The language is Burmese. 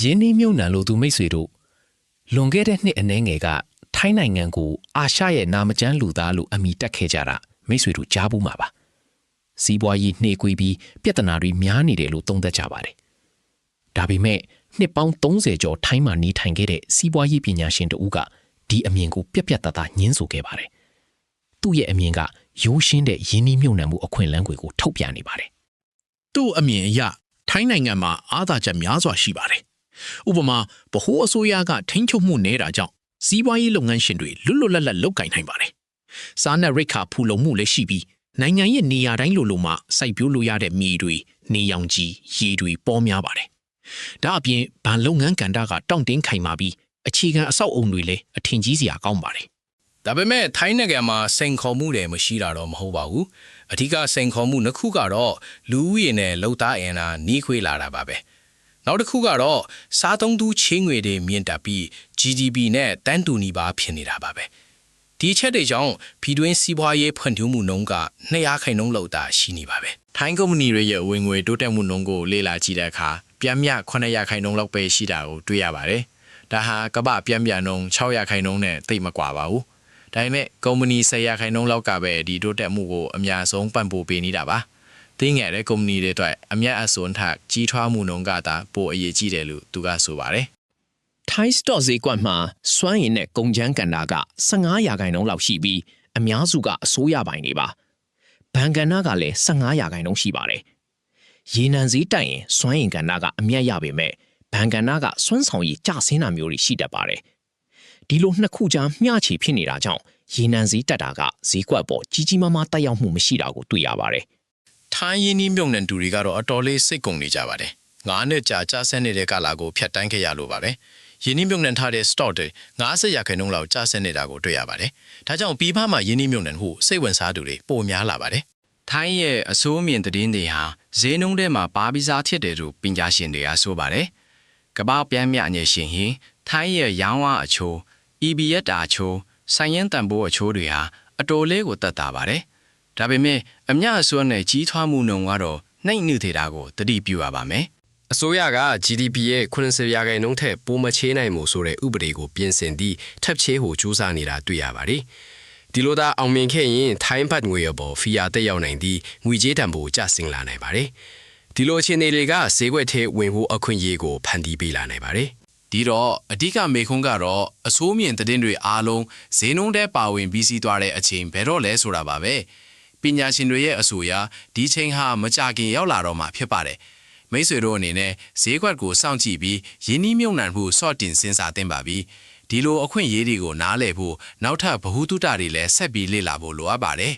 ယင်းနှီးမြုပ်နှံလို့သူမိတ်ဆွေတို့လွန်ခဲ့တဲ့နှစ်အနည်းငယ်ကထိုင်းနိုင်ငံကိုအာရှရဲ့နာမကျန်းလူသားလို့အမည်တက်ခဲ့ကြတာမိတ်ဆွေတို့ကြားဘူးမှာပါစီးပွားရေးနှေးကွေးပြီးပြဿနာတွေများနေတယ်လို့သုံးသပ်ကြပါတယ်ဒါပေမဲ့နှစ်ပေါင်း30ကျော်ထိုင်းမှာနေထိုင်ခဲ့တဲ့စီးပွားရေးပညာရှင်တဦးကဒီအမြင်ကိုပြက်ပြက်သားသားညှင်းဆိုခဲ့ပါတယ်သူ့ရဲ့အမြင်ကရိုးရှင်းတဲ့ယင်းနှီးမြုပ်နှံမှုအခွင့်အလမ်းတွေကိုထုတ်ပြနေပါတယ်သူ့အမြင်အရထိုင်းနိုင်ငံမှာအားသာချက်များစွာရှိပါတယ်ဥပမာဗဟိုအစိုးရကထိန်းချုပ်မှုနေတာကြောင့်စီးပွားရေးလုပ်ငန်းရှင်တွေလွတ်လွတ်လပ်လပ်လုပ်ကိုင်နိုင်ပါတယ်စားနပ်ရိက္ခာဖူလုံမှုလည်းရှိပြီးနိုင်ငံရဲ့နေရာတိုင်းလိုမှစိုက်ပျိုးလို့ရတဲ့မြေတွေနေရောင်ကြီးရေတွေပေါများပါတယ်ဒါအပြင်ဗန်လုပ်ငန်းကဏ္ဍကတောင့်တင်းခိုင်မာပြီးအခြေခံအဆောက်အုံတွေလည်းအထင်ကြီးစရာကောင်းပါတယ်ဒါပေမဲ့ထိုင်းနိုင်ငံမှာစိန်ခေါ်မှုတွေမရှိတာတော့မဟုတ်ပါဘူးအထူးကစိန်ခေါ်မှုနှစ်ခုကတော့လူဦးရေနဲ့လုံသားအင်အားနှီးခွေးလာတာပါပဲနောက်တစ်ခုကတော့စားသုံးသူချင်းငွေတွေမြင့်တက်ပြီး GDP နဲ့တန်းတူနီးပါးဖြစ်နေတာပါပဲဒီချက်တွေကြောင့်ပြည်တွင်းစီးပွားရေးဖွံ့ဖြိုးမှုနှုန်းက200%လောက်သာရှိနေပါပဲထိုင်းကုမ္ပဏီတွေရဲ့ဝင်ငွေတိုးတက်မှုနှုန်းကိုလေ့လာကြည့်တဲ့အခါပြန်မြ900%လောက်ပဲရှိတာကိုတွေ့ရပါတယ်ဒါဟာကမ္ဘာပြန်မြနှုန်း600%နဲ့သိပ်မကွာပါဘူးဒါပေမဲ့ကုမ္ပဏီ10%လောက်ကပဲဒီတိုးတက်မှုကိုအများဆုံးပံ့ပိုးပေးနေတာပါတင်းငယ်တဲ့ကုမ္ပဏီတွေအတွက်အမြတ်အစွန်းထက်ကြီးထွားမှုနှုန်းကသာပိုအရေးကြီးတယ်လို့သူကဆိုပါတယ်ထိုင်းစတော့ဈေးကွက်မှာစွမ်းရည်နဲ့ကုန်ကျန်းကဏ္ဍက15%လောက်ရှိပြီးအများစုကအစိုးရပိုင်တွေပါဘဏ်ကဏ္ဍကလည်း15%ရှိပါတယ်ရေနံဈေးတက်ရင်စွမ်းရည်ကဏ္ဍကအမြတ်ရပေမဲ့ဘဏ်ကဏ္ဍကစွမ်းဆောင်ရည်ကျဆင်းတာမျိုးတွေရှိတတ်ပါတယ်ဒီလိုနှစ်ခုကြားမျှခြေဖြစ်နေတာကြောင့်ရေနံဈေးတက်တာကဈေးကွက်ပေါ်ကြီးကြီးမားမားတက်ရောက်မှုမရှိတာကိုတွေ့ရပါတယ်ထိုင်းရင်းနှီးမြှုပ်နှံသူတွေကတော့အတော်လေးစိတ်ကုန်နေကြပါတယ်9နှစ်ကြာကျဆင်းနေတဲ့ကာလကိုဖျက်တမ်းခဲ့ရလို့ပါပဲယင်းနှီးမြှုပ်နှံထားတဲ့ stock တွေ90%လောက်ကျဆင်းနေတာကိုတွေ့ရပါတယ်ဒါကြောင့်ပြည်ပမှာယင်းနှီးမြှုပ်နှံမှုစိတ်ဝင်စားသူတွေပိုများလာပါတယ်ထိုင်းရဲ့အစိုးအမြင်သတင်းတွေဟာဈေးနှုန်းထဲမှာပါပြီးစားဖြစ်တယ်လို့ပညာရှင်တွေကဆိုပါတယ်ကမ္ဘာပြန်မြအငယ်ရှင်ဟင်ထိုင်းရဲ့ရောင်းဝအချိုး EBS အချိုးဆိုင်ရင်တန်ဖိုးအချိုးတွေဟာအတော်လေးကိုတက်တာပါတယ်ဒါပေမဲ့အမြအစွန်းနဲ့ကြီးထွားမှုနှုန်းကတော့နှိမ့်နှုတ်သေးတာကိုသတိပြုရပါမယ်အစိုးရက GDP ရဲ့90%ထက်ပိုမချေးနိုင်မှုဆိုတဲ့ဥပဒေကိုပြင်ဆင်ပြီးထပ်ချေးဖို့ကြိုးစားနေတာတွေ့ရပါတယ်ဒီလိုသာအောင်မြင်ခဲ့ရင်ထိုင်းဘတ်ငွေရပေါ်ဖီယာတက်ရောက်နိုင်သည့်ငွေကြေးတန်ဖိုးကျဆင်းလာနိုင်ပါတယ်ဒီလိုအခြေအနေတွေကဈေးကွက်ထဲဝင်ဖို့အခွင့်အရေးကိုဖန်တီးပေးလာနိုင်ပါတယ်ဒီတော့အဓိကမေခွန်းကတော့အစိုးမြင်သတင်းတွေအားလုံးဈေးနှုန်းထဲပါဝင်ပြီးစီးသွားတဲ့အချိန်ဘယ်တော့လဲဆိုတာပါပဲပညာရှင်တွေရဲ့အဆိုအရဒီချိန်ဟာမကြခင်ရောက်လာတော့မှဖြစ်ပါတယ်မိတ်ဆွေတို့အနေနဲ့ဈေးကွက်ကိုစောင့်ကြည့်ပြီးရင်းနှီးမြှုပ်နှံမှုစော့တင်စဉ်းစားသင့်ပါပြီဒီလိုအခွင့်အရေးတွေကိုနားလည်ဖို့နောက်ထပ်ဗဟုသုတတွေလည်းဆက်ပြီးလေ့လာဖို့လိုအပ်ပါတယ်